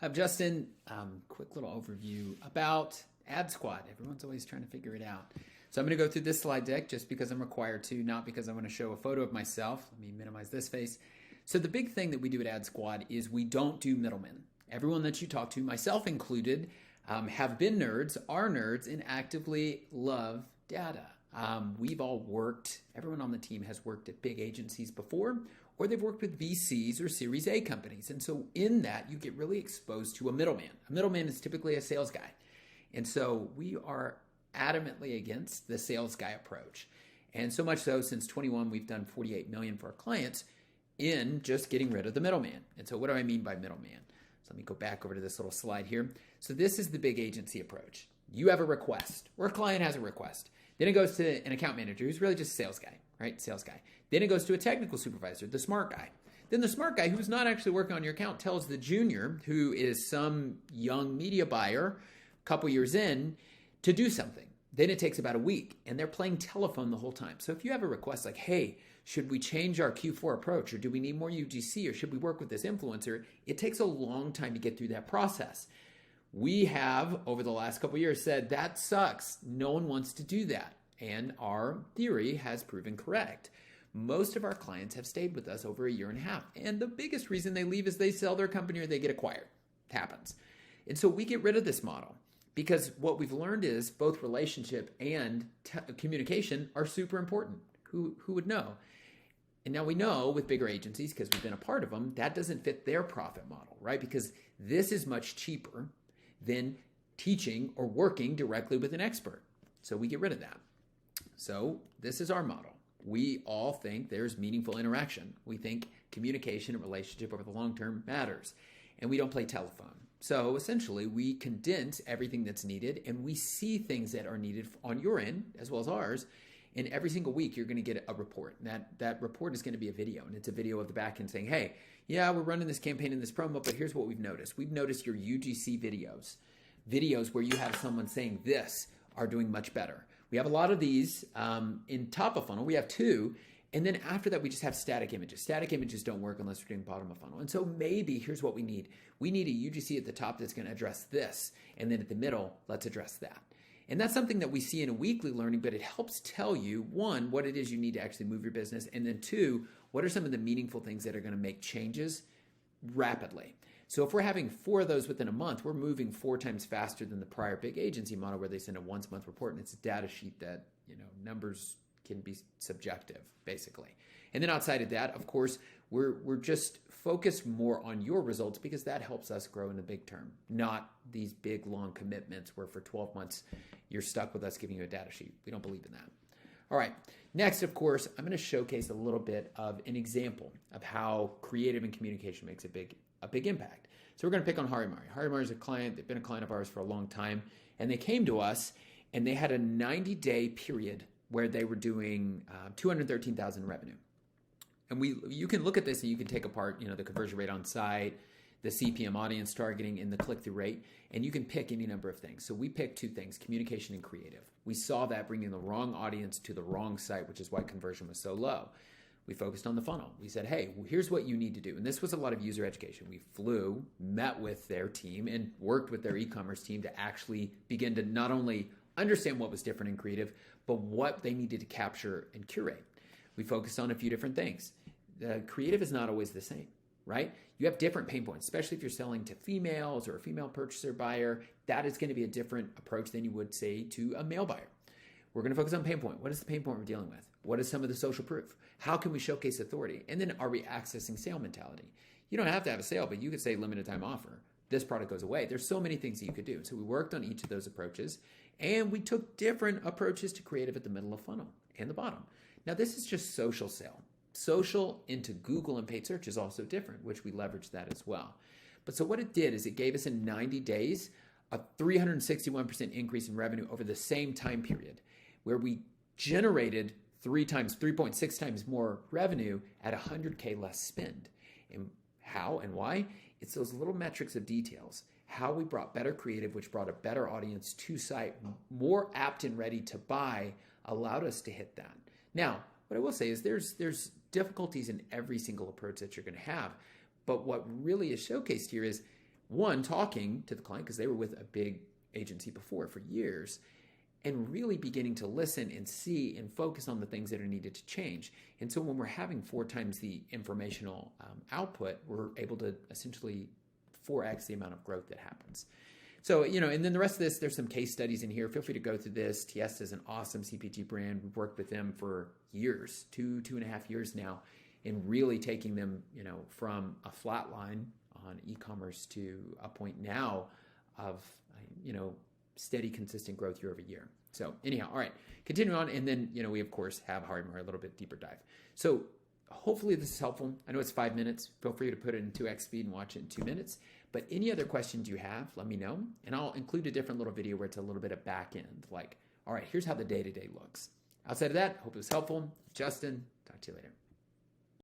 I'm Justin. Quick little overview about AdSquad. Everyone's always trying to figure it out. So I'm going to go through this slide deck just because I'm required to, not because I want to show a photo of myself. Let me minimize this face. So the big thing that we do at AdSquad is we don't do middlemen. Everyone that you talk to, myself included, have been nerds, are nerds, and actively love data. We've all worked, everyone on the team has worked at big agencies before, or they've worked with VCs or Series A companies. And so in that, you get really exposed to a middleman. A middleman is typically a sales guy. And so we are adamantly against the sales guy approach. And so much so, since 21, we've done 48 million for our clients in just getting rid of the middleman. And so what do I mean by middleman? So let me go back over to this little slide here. So this is the big agency approach. You have a request, or a client has a request. Then it goes to an account manager who's really just a sales guy, right? Sales guy. Then it goes to a technical supervisor, the smart guy. Then the smart guy who's not actually working on your account tells the junior, who is some young media buyer, a couple years in, to do something. Then it takes about a week, and they're playing telephone the whole time. So if you have a request like, hey, should we change our Q4 approach, or do we need more UGC, or should we work with this influencer? It takes a long time to get through that process. We have, over the last couple of years, said that sucks. No one wants to do that. And our theory has proven correct. Most of our clients have stayed with us over a year and a half. And the biggest reason they leave is they sell their company or they get acquired. It happens. And so we get rid of this model because what we've learned is both relationship and communication are super important. Who would know? And now we know with bigger agencies, because we've been a part of them, that doesn't fit their profit model, right? Because this is much cheaper than teaching or working directly with an expert. So we get rid of that. So this is our model. We all think there's meaningful interaction. We think communication and relationship over the long term matters. And we don't play telephone. So essentially, we condense everything that's needed, and we see things that are needed on your end as well as ours. And every single week, you're going to get a report. And that report is going to be a video. And it's a video of the back end saying, hey, yeah, we're running this campaign in this promo, but here's what we've noticed. We've noticed your UGC videos where you have someone saying this are doing much better. We have a lot of these in top of funnel. We have 2. And then after that, we just have static images. Static images don't work unless we're doing bottom of funnel. And so maybe here's what we need. We need a UGC at the top that's going to address this. And then at the middle, let's address that. And that's something that we see in a weekly learning, but it helps tell you, 1, what it is you need to actually move your business. And then 2, what are some of the meaningful things that are going to make changes rapidly. So if we're having 4 of those within a month, we're moving 4 times faster than the prior big agency model where they send a once-a-month report, and it's a data sheet that, numbers can be subjective, basically. And then outside of that, of course, we're just focused more on your results because that helps us grow in the big term, not these big, long commitments where for 12 months you're stuck with us giving you a data sheet. We don't believe in that. All right, next, of course, I'm going to showcase a little bit of an example of how creative and communication makes a big impact. So we're going to pick on Harimari. Harimari is a client. They've been a client of ours for a long time, and they came to us, and they had a 90-day period where they were doing $213,000 in revenue. And you can look at this and you can take apart, the conversion rate on site, the CPM audience targeting, and the click-through rate, and you can pick any number of things. So we picked 2 things, communication and creative. We saw that bringing the wrong audience to the wrong site, which is why conversion was so low. We focused on the funnel. We said, hey, here's what you need to do. And this was a lot of user education. We flew, met with their team, and worked with their e-commerce team to actually begin to not only understand what was different and creative, but what they needed to capture and curate. We focused on a few different things. The creative is not always the same, right? You have different pain points, especially if you're selling to females or a female purchaser buyer. That is going to be a different approach than you would say to a male buyer. We're going to focus on pain point. What is the pain point we're dealing with? What is some of the social proof? How can we showcase authority? And then are we accessing sale mentality? You don't have to have a sale, but you could say limited time offer. This product goes away. There's so many things that you could do. So we worked on each of those approaches, and we took different approaches to creative at the middle of funnel and the bottom. Now, this is just social sale. Social into Google and paid search is also different, which we leveraged that as well. But so what it did is it gave us in 90 days a 361% increase in revenue over the same time period, where we generated 3.6 times more revenue at 100K less spend. And how and why? It's those little metrics of details. How we brought better creative, which brought a better audience to site, more apt and ready to buy, allowed us to hit that. Now, what I will say is there's difficulties in every single approach that you're going to have. But what really is showcased here is one, talking to the client because they were with a big agency before for years, and really beginning to listen and see and focus on the things that are needed to change. And so when we're having 4 times the informational output, we're able to essentially 4x the amount of growth that happens. So, and then the rest of this, there's some case studies in here. Feel free to go through this. TS is an awesome CPG brand. We've worked with them for years, 2.5 years now, and really taking them, from a flat line on e-commerce to a point now of, steady, consistent growth year over year. So anyhow, all right, continue on. And then, we of course have hardware, a little bit deeper dive. So hopefully this is helpful. I know it's 5 minutes. Feel free to put it in 2x speed and watch it in 2 minutes. But any other questions you have, let me know. And I'll include a different little video where it's a little bit of back end, like, all right, here's how the day-to-day looks. Outside of that, hope it was helpful. Justin, talk to you later.